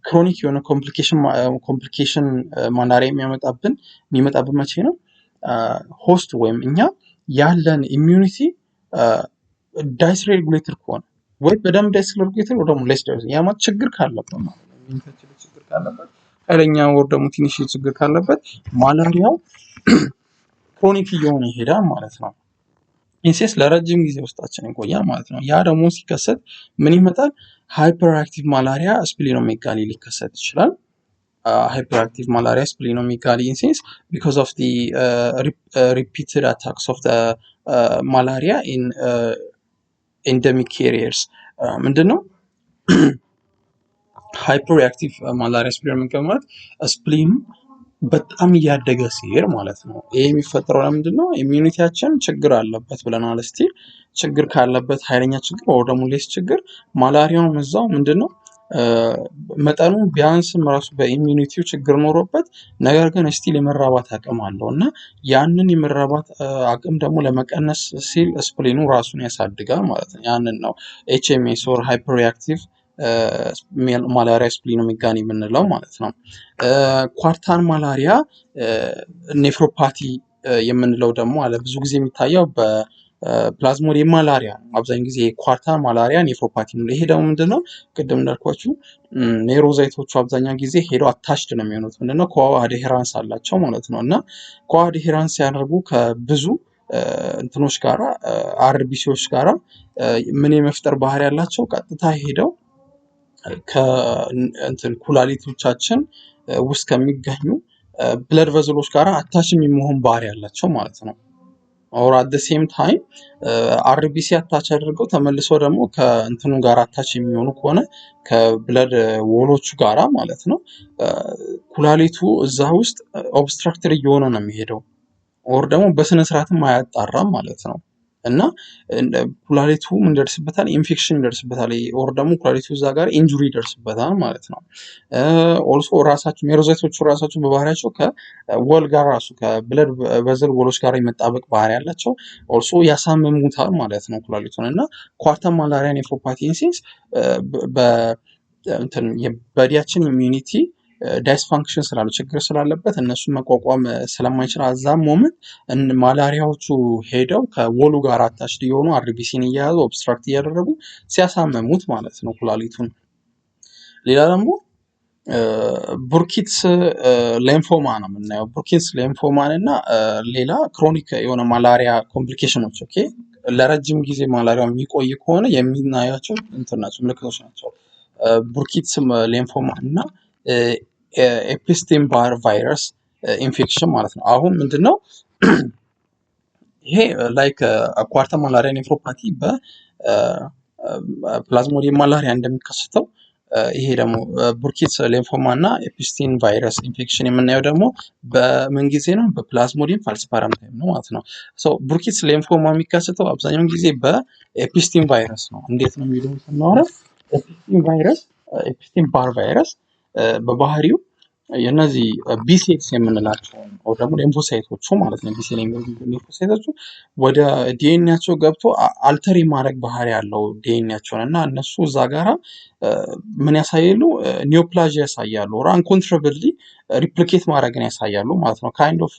ክሮኒክ የሆነ ኮምፕሊኬሽን ማላሪያ የሚመጣብን መቼ ነው? ሆስት ወይም እኛ ያለን ኢሚዩኒቲ ዳይስ ሬጉሌትድ ከሆነ ወይ በደንብ ዳይስ ሬጉሌትድ ወይ ደግሞ ሌስ ዳይስ ያ ማለት ችግር ካለበት ማለት ነው። ኢሚዩኒቲ ችግር ካለበት ኃይለኛ ወር ደግሞ ትንሽ ችግር ካለበት ማላሪያው ክሮኒክ እየሆነ ይሄዳል ማለት ነው። ኢንሴስ ለረጅም ጊዜ ውስጣችን ይቆያል ማለት ነው። ያ ደግሞ ሲከሰት ምን ይመጣል? ሃይፐር አክቲቭ ማላሪያ ስፕሊኖሜጋሊ ሊከሰት ይችላል። hyperactive malaria splenomegaly incidence because of the repeated attacks of the malaria in endemic carriers ምንድነው ሃይፐርአክቲቭ ማላሪያ ስፕሊኖሜጋሊ ማለት ስፕሊኑ በጣም እያደገ ሲሄድ ማለት ነው። ይሄ የሚፈጠረው ለምንድነው? ኢሚዩኒቲያችን ችግር አለበት ብለናል። እስቲ ችግር ካለበት ኃይለኛ ችግር ወይ ደግሞ ሌስ ችግር ማላሪያው እዛው ምንድነው መጠኑ ቢያንስም ራሱ በኢሚዩኒቲው ችግር ኖሮበት ነገር ግን ስቲል የመራባት አቅም አለው እና ያንን የመራባት አቅም ደግሞ ለመቀነስ ሲል ስፕሊኑ ራሱን ያሳድጋል ማለት ነው። ያንን ነው ኤችኤምኤስ ኦር ሃይፐርአክቲቭ ማላሪያ ስፕሊኖሜጋሊ የምንለው ማለት ነው። ኳርታን ማላሪያ ኔፍሮፓቲ የምንለው ደግሞ አለ። ብዙ ጊዜ የሚታየው በፕላዝሞዲየም ማላሪያ ነው። አብዛኛው ጊዜ ኳርታን ማላሪያ ኔፍሮፓቲ ነው። ይሄ ደግሞ ምንድነው ቅድም እንዳልኳችሁ ኔሮዛይቶቹ አብዛኛው ጊዜ ሄደው አታችድ ነው የሚሆኑት። ምንድነው ኮአድሄራንስ አላቸው ማለት ነው እና ኮአድሄራንስ ሲያደርጉ ከብዙ እንትኖች ጋራ አርቢሲዎች ጋራ ምን የመፍጠር ባህሪ ያላቸው ቀጥታ ሄደው ከእንትን ኩላሊቶቻችን ውስጥ ከሚገኙ ብለድ ቨዝሎች ጋር አታች የሚሆን ባህሪ ያላቸው ማለት ነው። ኦር አት ዘ ሴም ታይም አርቢሲ አታች አድርገው ተመልሰው ደግሞ ከእንትኑ ጋር አታች የሚሆኑ ከሆነ ከብለድ ወሎቹ ጋራ ማለት ነው ኩላሊቱ እዛ ውስጥ ኦብስትራክትድ እየሆነ ነው የሚሄደው ኦር ደግሞ በስነ ስርዓትም አያጣራም ማለት ነው እና ኩላሊቱ ምን ይደርስበታል? ኢንፌክሽን ይደርስበታል ኦር ደግሞ ኩላሊቱ እዛ ጋር ኢንጁሪ ይደርስበታል ማለት ነው። ኦልሶ ራሳቸው ኔሮዛይቶቹ ራሳቸው በባህሪያቸው ከወል ጋር ራሱ ከብለድ ቨዝል ወሎች ጋር የመጣበቅ ባህሪ ያላቸው ኦልሶ ያሳምሙታል ማለት ነው ኩላሊቱን እና ኳርታን ማላሪያ ኔፍሮፓቲ ኢንሲንስ የበዲያችን ኢሚዩኒቲ ዳይስፋንክሽን ስላለው ችግር ስላለበት እነሱን መቋቋም ስለማይችል አዛም ሞመንት ማላሪያዎቹ ሄደው ከወሉ ጋር አታችድ የሆኑ አርቢሲን እያያዙ ኦብስትራክት እያደረጉ ሲያሳመሙት ማለት ነው ኩላሊቱን። ሌላ ደግሞ ቡርኪትስ ሌምፎማ ነው የምናየው። ቡርኪትስ ሌምፎማን እና ሌላ ክሮኒክ የሆነ ማላሪያ ኮምፕሊኬሽኖች ኦኬ ለረጅም ጊዜ ማላሪያው የሚቆይ ከሆነ የሚናያቸው እንትን ናቸው ምልክቶች ናቸው። ቡርኪትስ ሌምፎማ እና ኤፒስቲን ባር ቫይረስ ኢንፌክሽን ማለት ነው። አሁን ምንድነው ይሄ ላይክ ኳርታን ማላሪያ ኔፍሮፓቲ በፕላዝሞዲየም ማላሪያ እንደሚከሰተው ይሄ ደግሞ ቡርኪትስ ሌምፎማ እና ኤፒስቲን ቫይረስ ኢንፌክሽን የምናየው ደግሞ በምን ጊዜ ነው? በፕላዝሞዲየም ፋልሲፓረም ታይም ነው ማለት ነው። ቡርኪትስ ሌምፎማ የሚከሰተው አብዛኛውን ጊዜ በኤፒስቲን ቫይረስ ነው። እንዴት ነው የሚለው ስናወራ ኤፒስቲን ባር ቫይረስ በባህሪው የነዚህ ቢሴልስ የምንላቸው ወይ ደግሞ ሊምፎሳይቶቹ ማለት ነው ቢሴል ሊምፎሳይቶቹ ወደ ዲኤንኤያቸው ገብቶ አልተር የማድረግ ባህሪ ያለው ዲኤንኤያቸውን እና እነሱ እዛ ጋራ ምን ያሳያሉ? ኒዮፕላዥያ ያሳያሉ ኦር አንኮንትሮቨርሊ ሪፕሊኬት ማድረግን ያሳያሉ ማለት ነው። ካይንድ ኦፍ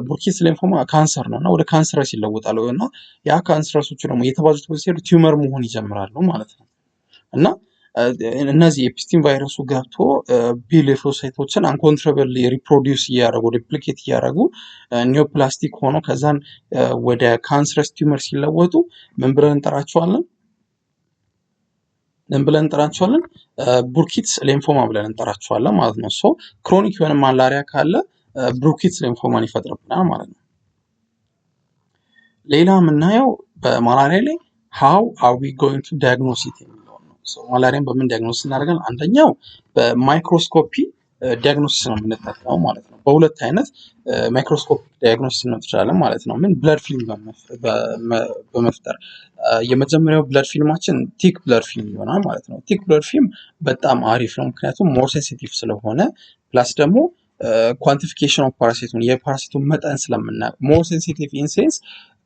ቡርኪትስ ሌምፎማ ካንሰር ነው እና ወደ ካንሰረስ ይለወጣሉ እና ያ ካንሰረሶቹ ደግሞ እየተባዙት ሲሄዱ ቲዩመር መሆን ይጀምራሉ ማለት ነው እና እነዚህ ኤፒስቲን ቫይረሱ ገብቶ ቢ ሊምፎሳይቶችን አንኮንትሮቨርሊ ሪፕሮዲውስ እያደረጉ ሪፕሊኬት እያደረጉ ኒዮፕላስቲክ ሆኖ ከዛን ወደ ካንሰረስ ቲዩመር ሲለወጡ ምን ብለን እንጠራቸዋለን? ቡርኪትስ ሌምፎማ ብለን እንጠራቸዋለን ማለት ነው። ሶ ክሮኒክ የሆነ ማላሪያ ካለ ቡርኪትስ ሌምፎማን ይፈጥርብናል ማለት ነው። ሌላ የምናየው በማላሪያ ላይ how are we going to diagnose it የሚለው ነው። ማላሪያን በምን ዲያግኖስ እናደርጋለን? አንደኛው በማይክሮስኮፒ ዲያግኖሲስ ነው የምንጠቀመው ማለት ነው። በሁለት አይነት ማይክሮስኮፒክ ዲያግኖሲስ ነው እንችላለን ማለት ነው። ምን ብለድ ፊልም በመፍጠር የመጀመሪያው ብለድ ፊልማችን ቲክ ብለድ ፊልም ይሆናል ማለት ነው። ቲክ ብለድ ፊልም በጣም አሪፍ ነው፣ ምክንያቱም ሞር ሴንሲቲቭ ስለሆነ ፕላስ ደግሞ ኳንቲፊኬሽን ኦፍ ፓራሲቱን የፓራሲቱን መጠን ስለምናውቅ ሞር ሴንሲቲቭ ኢንሴንስ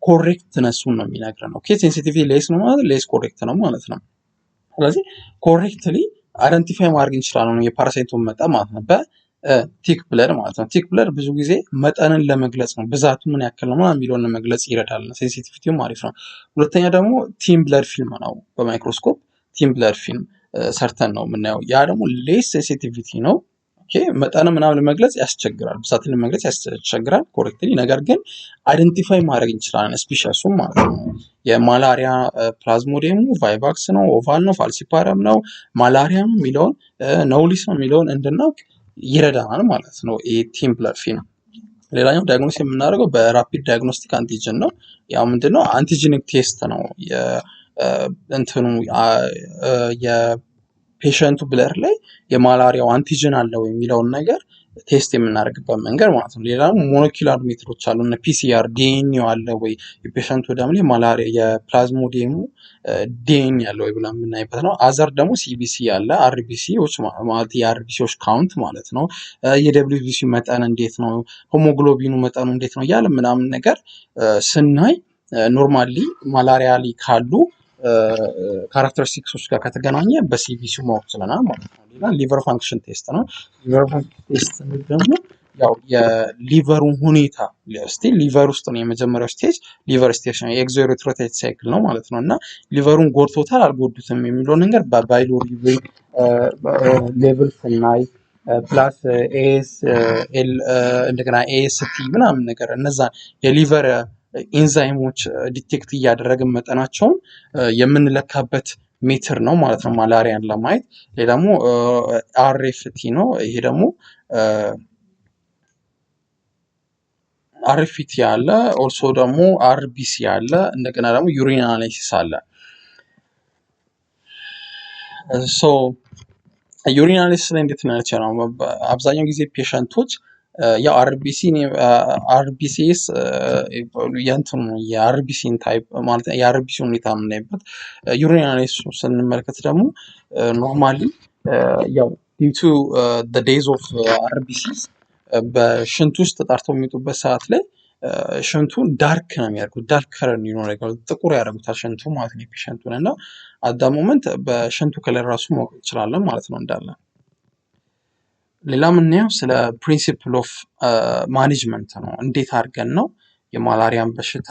ኮሬክትነሱን ነው የሚነግረን። ኦኬ ሴንሲቲቪቲ ሌስ ነው ማለት ሌስ ኮሬክት ነው ማለት ነው። ስለዚህ ኮሬክትሊ አይደንቲፋይ ማድረግ እንችላለን የፓራሳይቱን መጠን ማለት ነው በቲክ ብለድ ማለት ነው። ቲክ ብለድ ብዙ ጊዜ መጠንን ለመግለጽ ነው፣ ብዛቱ ምን ያክል ነው የሚለውን ለመግለጽ ይረዳል። ሴንሲቲቪቲውም አሪፍ ነው። ሁለተኛ ደግሞ ቲም ብለድ ፊልም ነው። በማይክሮስኮፕ ቲም ብለድ ፊልም ሰርተን ነው የምናየው። ያ ደግሞ ሌስ ሴንሲቲቪቲ ነው። መጠን ምናምን ለመግለጽ ያስቸግራል፣ ብዛትን ለመግለጽ ያስቸግራል ኮሬክትሊ። ነገር ግን አይደንቲፋይ ማድረግ እንችላለን ስፒሸሱም ማለት ነው። የማላሪያ ፕላዝሞዲየሙ ቫይቫክስ ነው፣ ኦቫል ነው፣ ፋልሲፓረም ነው፣ ማላሪያ ነው የሚለውን ነውሊስ ነው የሚለውን እንድናውቅ ይረዳናል ማለት ነው ቲም ብለድ ፊልም። ሌላኛው ዳያግኖስ የምናደርገው በራፒድ ዳያግኖስቲክ አንቲጅን ነው። ያው ምንድነው አንቲጂኒክ ቴስት ነው እንትኑ ፔሸንቱ ብለር ላይ የማላሪያው አንቲጅን አለው የሚለውን ነገር ቴስት የምናደርግበት መንገድ ማለት ነው። ሌላ ሞለኪላር ሜትዶች አሉ፣ እነ ፒሲአር ዲኤንኤ አለ ወይ የፔሸንቱ ደም ላይ ማላሪያ የፕላዝሞዲየሙ ዲኤንኤ ያለ ወይ ብለን የምናይበት ነው። አዘር ደግሞ ሲቢሲ ያለ አርቢሲዎች ማለት የአርቢሲዎች ካውንት ማለት ነው። የደብሊውቢሲ መጠን እንዴት ነው፣ ሆሞግሎቢኑ መጠኑ እንዴት ነው እያለ ምናምን ነገር ስናይ ኖርማሊ ማላሪያ ላይ ካሉ ካራክተሪስቲክሶች ጋር ከተገናኘ በሲቢሲ ማወቅ ችለናል ማለት ነው። ሌላ ሊቨር ፋንክሽን ቴስት ነው። ሊቨር ፋንክሽን ቴስት ደግሞ ያው የሊቨሩን ሁኔታ ስቲል ሊቨር ውስጥ ነው የመጀመሪያው ስቴጅ ሊቨር ስቴጅ ነው፣ የኤግዞኤሪትሮሳይት ሳይክል ነው ማለት ነው። እና ሊቨሩን ጎድቶታል አልጎዱትም የሚለው ነገር በባይሎሪ ሌቭል ስናይ ፕላስ ኤስ ኤል እንደገና ኤስቲ ምናምን ነገር እነዛ የሊቨር ኢንዛይሞች ዲቴክት እያደረግን መጠናቸውን የምንለካበት ሜትር ነው ማለት ነው ማላሪያን ለማየት። ሌላ ደግሞ አርኤፍቲ ነው። ይሄ ደግሞ አርኤፍቲ አለ፣ ኦልሶ ደግሞ አርቢሲ አለ፣ እንደገና ደግሞ ዩሪን አናላይሲስ አለ። ሶ ዩሪን አናላይሲስ ላይ እንዴት ነው? አብዛኛው ጊዜ ፔሸንቶች ያው አርቢሲስ የእንትኑ የአርቢሲን ታይፕ ማለት የአርቢሲ ሁኔታ የምናይበት ዩሪን አናላይሲስ ስንመለከት ደግሞ ኖርማሊ ያው ዲው ቱ ዘ ዴይዝ ኦፍ አርቢሲስ በሽንት ውስጥ ተጣርተው የሚወጡበት ሰዓት ላይ ሽንቱን ዳርክ ነው የሚያደርጉት፣ ዳርክ ከለር እንዲኖር ጥቁር ያደርጉታል ሽንቱ ማለት ነው ፔሸንቱን። እና አዳ ሞመንት በሽንቱ ከለር ራሱ ማወቅ እንችላለን ማለት ነው እንዳለ። ሌላ የምናየው ስለ ፕሪንሲፕል ኦፍ ማኔጅመንት ነው። እንዴት አድርገን ነው የማላሪያን በሽታ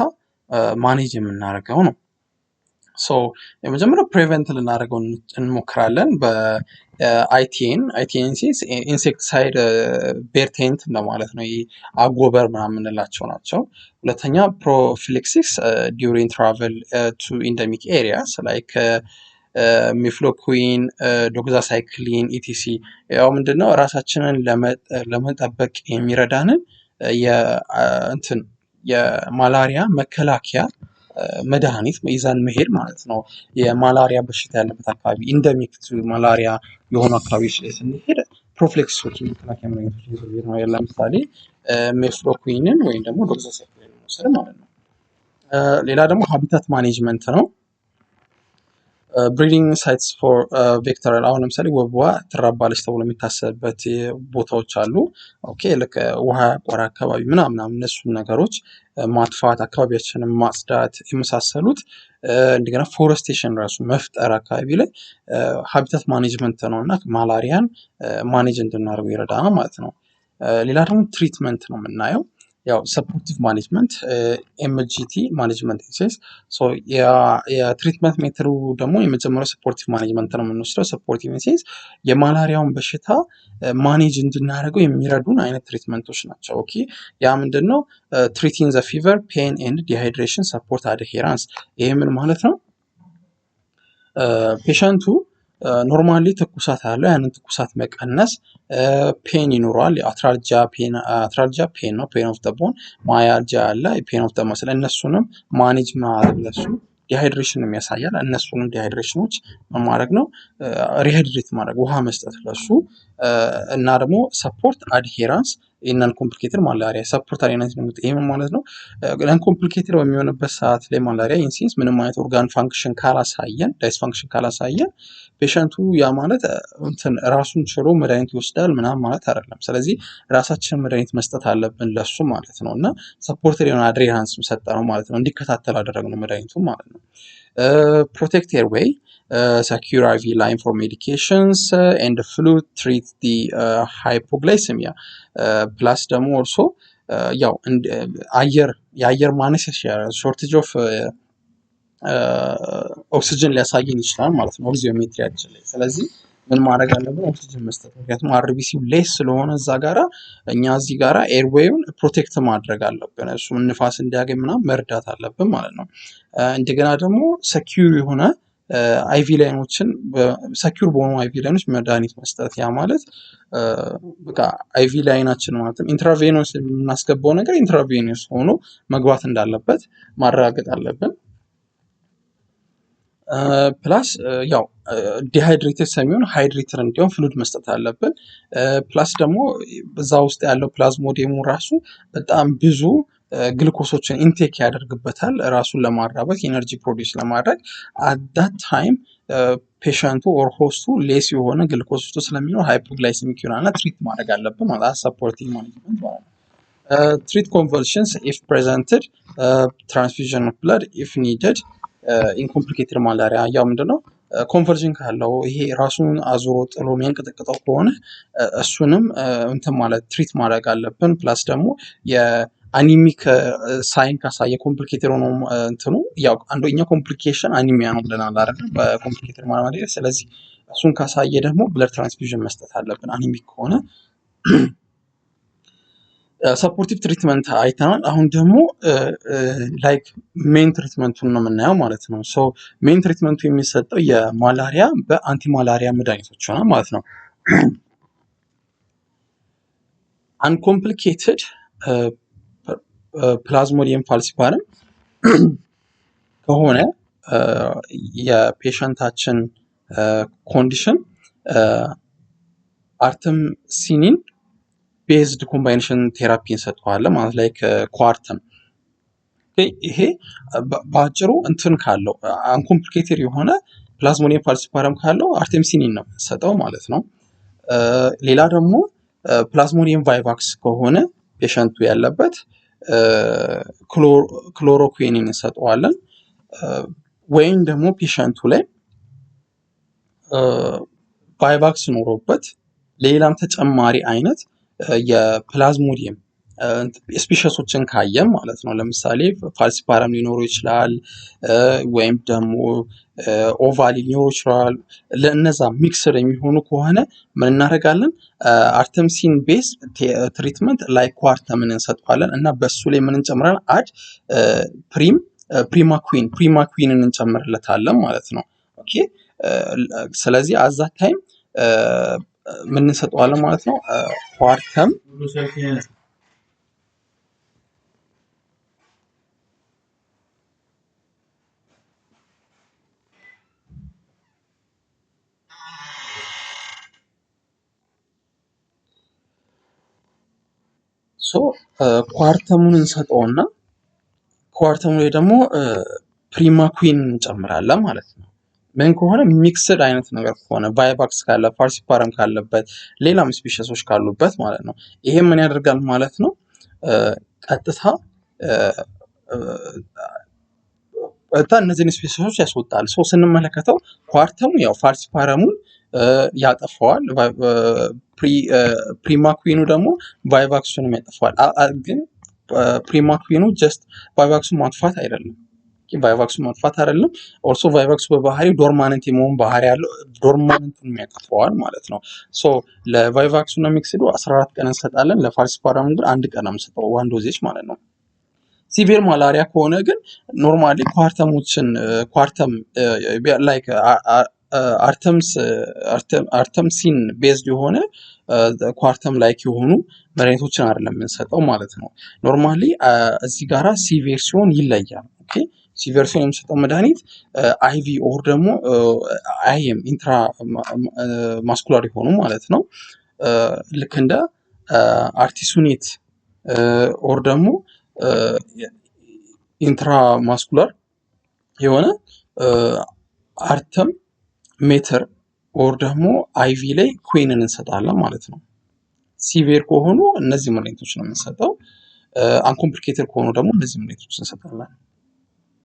ማኔጅ የምናደርገው ነው። ሶ የመጀመሪያው ፕሪቨንት ልናደርገው እንሞክራለን በአይቲኤን ሲንስ ኢንሴክቲሳይድ ቤርቴንት እንደማለት ነው። አጎበር ምናምን የምንላቸው ናቸው። ሁለተኛ ፕሮፊላክሲስ ዲዩሪንግ ትራቨል ቱ ኢንደሚክ ኤሪያስ ላይክ ሚፍሎኩዊን፣ ዶክሳሳይክሊን ኢቲሲ። ያው ምንድነው ራሳችንን ለመጠበቅ የሚረዳንን የማላሪያ መከላከያ መድኃኒት ይዘን መሄድ ማለት ነው። የማላሪያ በሽታ ያለበት አካባቢ ኢንደሚክ ማላሪያ የሆኑ አካባቢዎች ላይ ስንሄድ ፕሮፊላክሲሶች መከላከያ መድኃኒቶች ይዘን መሄድ ነው። ለምሳሌ ሚፍሎኩዊንን ወይም ደግሞ ዶክሳሳይክሊን መውሰድ ማለት ነው። ሌላ ደግሞ ሃቢታት ማኔጅመንት ነው። ብሪዲንግ ሳይትስ ፎር ቬክተራል። አሁን ለምሳሌ ወባ ትራባለች ተብሎ የሚታሰብበት ቦታዎች አሉ። ኦኬ ልክ ውሃ ያቆረ አካባቢ ምናምን እነሱን ነገሮች ማጥፋት፣ አካባቢያችንን ማጽዳት የመሳሰሉት እንደገና ፎረስቴሽን ራሱ መፍጠር አካባቢ ላይ ሃቢታት ማኔጅመንት ነው እና ማላሪያን ማኔጅ እንድናደርገው ይረዳናል ማለት ነው። ሌላ ደግሞ ትሪትመንት ነው የምናየው። ያው ሰፖርቲቭ ማኔጅመንት ኤምጂቲ ማኔጅመንት ኢንሴንስ የትሪትመንት ሜትሩ ደግሞ የመጀመሪያው ሰፖርቲቭ ማኔጅመንት ነው የምንወስደው። ሰፖርቲቭ ኢንሴንስ የማላሪያውን በሽታ ማኔጅ እንድናደርገው የሚረዱን አይነት ትሪትመንቶች ናቸው። ኦኬ ያ ምንድነው? ትሪቲንግ ዘ ፊቨር ፔን ኤንድ ዲሃይድሬሽን ሰፖርት አድሄራንስ። ይሄ ምን ማለት ነው? ፔሸንቱ ኖርማሊ ትኩሳት አለው፣ ያንን ትኩሳት መቀነስ፣ ፔን ይኖረዋል። አትራልጂያ ፔን ነው፣ ፔን ኦፍ ዘ ቦን። ማያልጂያ አለ፣ ፔን ኦፍ ዘ መስል። እነሱንም ማኔጅ ማድረግ ለሱ ዲሃይድሬሽን የሚያሳያል። እነሱንም ዲሃይድሬሽኖች ማድረግ ነው ሪሃይድሬት ማድረግ ውሃ መስጠት ለሱ እና ደግሞ ሰፖርት አድሄራንስ ኢነን ኮምፕሊኬትድ ማላሪያ ሰፖርት አድሄራንስ ነው። ይሄ ማለት ነው ኢነን ኮምፕሊኬትድ በሚሆንበት ሰዓት ላይ ማላሪያ ኢንሲንስ ምንም አይነት ኦርጋን ፋንክሽን ካላሳየን ዳይስፋንክሽን ካላሳየን ፔሸንቱ ያ ማለት እንትን ራሱን ችሎ መድኃኒት ይወስዳል ምናምን ማለት አይደለም። ስለዚህ ራሳችን መድኃኒት መስጠት አለብን ለሱ ማለት ነው እና ሰፖርት የሆነ አድሄራንስ ሰጠ ነው ማለት ነው። እንዲከታተል አደረግነው መድኃኒቱ ማለት ነው። ፕሮቴክት ኤርዌይ secure IV line for medications and fluid treat the hypoglycemia plus ደግሞ also ያው የአየር ማነስ ሾርቴጅ ኦፍ ኦክሲጅን ሊያሳየን ይችላል ማለት ነው ኦክሲዮሜትሪያችን ላይ። ስለዚህ ምን ማድረግ አለብን? ኦክሲጅን መስጠት። ምክንያቱም አርቢሲው ሌስ ስለሆነ እዛ ጋራ እኛ እዚህ ጋራ ኤርዌውን ፕሮቴክት ማድረግ አለብን። እሱ ንፋስ እንዲያገኝ ምናምን መርዳት አለብን ማለት ነው። እንደገና ደግሞ ሰኪዩር የሆነ አይቪ ላይኖችን ሰኪዩር በሆኑ አይቪ ላይኖች መድኃኒት መስጠት። ያ ማለት በቃ አይቪ ላይናችን ማለት ኢንትራቬኖስ የምናስገባው ነገር ኢንትራቬኖስ ሆኖ መግባት እንዳለበት ማረጋገጥ አለብን። ፕላስ ያው ዲሃይድሬትድ ስለሚሆን ሃይድሬትድ እንዲሆን ፍሉድ መስጠት አለብን። ፕላስ ደግሞ በዛ ውስጥ ያለው ፕላዝሞዲየሙ ራሱ በጣም ብዙ ግሉኮሶችን ኢንቴክ ያደርግበታል ራሱን ለማራበት ኢነርጂ ፕሮዲውስ ለማድረግ አት ዳት ታይም ፔሸንቱ ኦር ሆስቱ ሌስ የሆነ ግሉኮስ ውስጡ ስለሚኖር ሃይፖግላይሲሚክ ይሆናልና ትሪት ማድረግ አለብን ማለት ሰፖርቲንግ ማኔጅመንት ማለት ነው። ትሪት ኮንቨልሽንስ ኢፍ ፕሬዘንትድ ትራንስፊዥን ኦፍ ብለድ ኢፍ ኒድድ ኢንኮምፕሊኬትድ ማላሪያ ያው ምንድነው ኮንቨርዥን ካለው ይሄ ራሱን አዙሮ ጥሎ የሚያንቀጠቅጠው ከሆነ እሱንም እንትን ማለት ትሪት ማድረግ አለብን። ፕላስ ደግሞ የአኒሚክ ሳይን ካሳየ ኮምፕሊኬትድ ሆኖ እንትኑ ያው አንደኛው ኮምፕሊኬሽን አኒሚያ ነው ብለናል አይደል በኮምፕሊኬትድ ማላሪያ። ስለዚህ እሱን ካሳየ ደግሞ ብለድ ትራንስፊዥን መስጠት አለብን አኒሚክ ከሆነ። ሰፖርቲቭ ትሪትመንት አይተናል። አሁን ደግሞ ላይክ ሜን ትሪትመንቱን ነው የምናየው ማለት ነው። ሶ ሜን ትሪትመንቱ የሚሰጠው የማላሪያ በአንቲ ማላሪያ መድኃኒቶች ሆነ ማለት ነው። አንኮምፕሊኬትድ ፕላዝሞዲየም ፋልሲፓረም ከሆነ የፔሸንታችን ኮንዲሽን አርተምሲኒን ቤዝድ ኮምባይኔሽን ቴራፒ እንሰጠዋለን ማለት ላይ ኳርተም። ይሄ በአጭሩ እንትን ካለው አንኮምፕሊኬትድ የሆነ ፕላዝሞዲየም ፋልሲፓረም ካለው አርቴምሲኒን ነው የምንሰጠው ማለት ነው። ሌላ ደግሞ ፕላዝሞዲየም ቫይቫክስ ከሆነ ፔሸንቱ ያለበት ክሎሮኩዊንን እንሰጠዋለን። ወይም ደግሞ ፔሸንቱ ላይ ቫይቫክስ ኖሮበት ሌላም ተጨማሪ አይነት የፕላዝሞዲየም ስፔሽሶችን ካየም ማለት ነው። ለምሳሌ ፋልሲፓረም ሊኖሩ ይችላል ወይም ደግሞ ኦቫሊ ሊኖሩ ይችላል። ለእነዛ ሚክስድ የሚሆኑ ከሆነ ምን እናደርጋለን? አርተምሲን ቤዝ ትሪትመንት ላይ ኳርተምን እንሰጠዋለን እና በሱ ላይ ምን እንጨምራለን? አድ ፕሪማኩዊንን እንጨምርለታለን ማለት ነው። ኦኬ ስለዚህ አዛ ታይም ምን እንሰጠዋለን ማለት ነው? ኳርተም ኳርተሙን እንሰጠውና ኳርተሙ ላይ ደግሞ ፕሪማኩዊን እንጨምራለን ማለት ነው። ምን ከሆነ ሚክስድ አይነት ነገር ከሆነ ቫይቫክስ ካለ ፋልሲፓረም ካለበት ሌላም ስፔሽሶች ካሉበት ማለት ነው። ይሄ ምን ያደርጋል ማለት ነው? ቀጥታ እነዚህን ስፔሽሶች ያስወጣል። ስንመለከተው ኳርተሙ ያው ፋልሲፓረሙን ያጠፋዋል፣ ፕሪማኩዊኑ ደግሞ ቫይቫክሱንም ያጠፋዋል። ግን ፕሪማኩዊኑ ጀስት ቫይቫክሱን ማጥፋት አይደለም። ቫይቫክሱን ማጥፋት አይደለም። ኦልሶ ቫይቫክሱ በባህሪው ዶርማነንት የመሆን ባህሪ ያለው ዶርማነንቱን ያጠፋዋል ማለት ነው። ለቫይቫክሱ እና ሚክስዱ 14 ቀን እንሰጣለን። ለፋልሲፓረሙ ግን 1 ቀን ነው የምንሰጠው ዋን ዶዜጅ ማለት ነው። ሲቪር ማላሪያ ከሆነ ግን ኖርማሊ ኳርተም ላይክ አርተምሲን ቤዝድ የሆነ ኳርተም ላይክ የሆኑ መድኃኒቶችን አይደለም የምንሰጠው ማለት ነው። ኖርማሊ እዚህ ጋራ ሲቪር ሲሆን ይለያል። ኦኬ ሲቪር ሲሆን የሚሰጠው መድኃኒት አይቪ ኦር ደግሞ አይኤም ኢንትራ ማስኩላር የሆኑ ማለት ነው። ልክ እንደ አርቲሱኔት ኦር ደግሞ ኢንትራ ማስኩላር የሆነ አርተም ሜተር ኦር ደግሞ አይቪ ላይ ኩዊንን እንሰጣለን ማለት ነው። ሲቪር ከሆኑ እነዚህ መድኃኒቶች ነው የምንሰጠው። አንኮምፕሊኬትድ ከሆኑ ደግሞ እነዚህ መድኃኒቶች እንሰጣለን።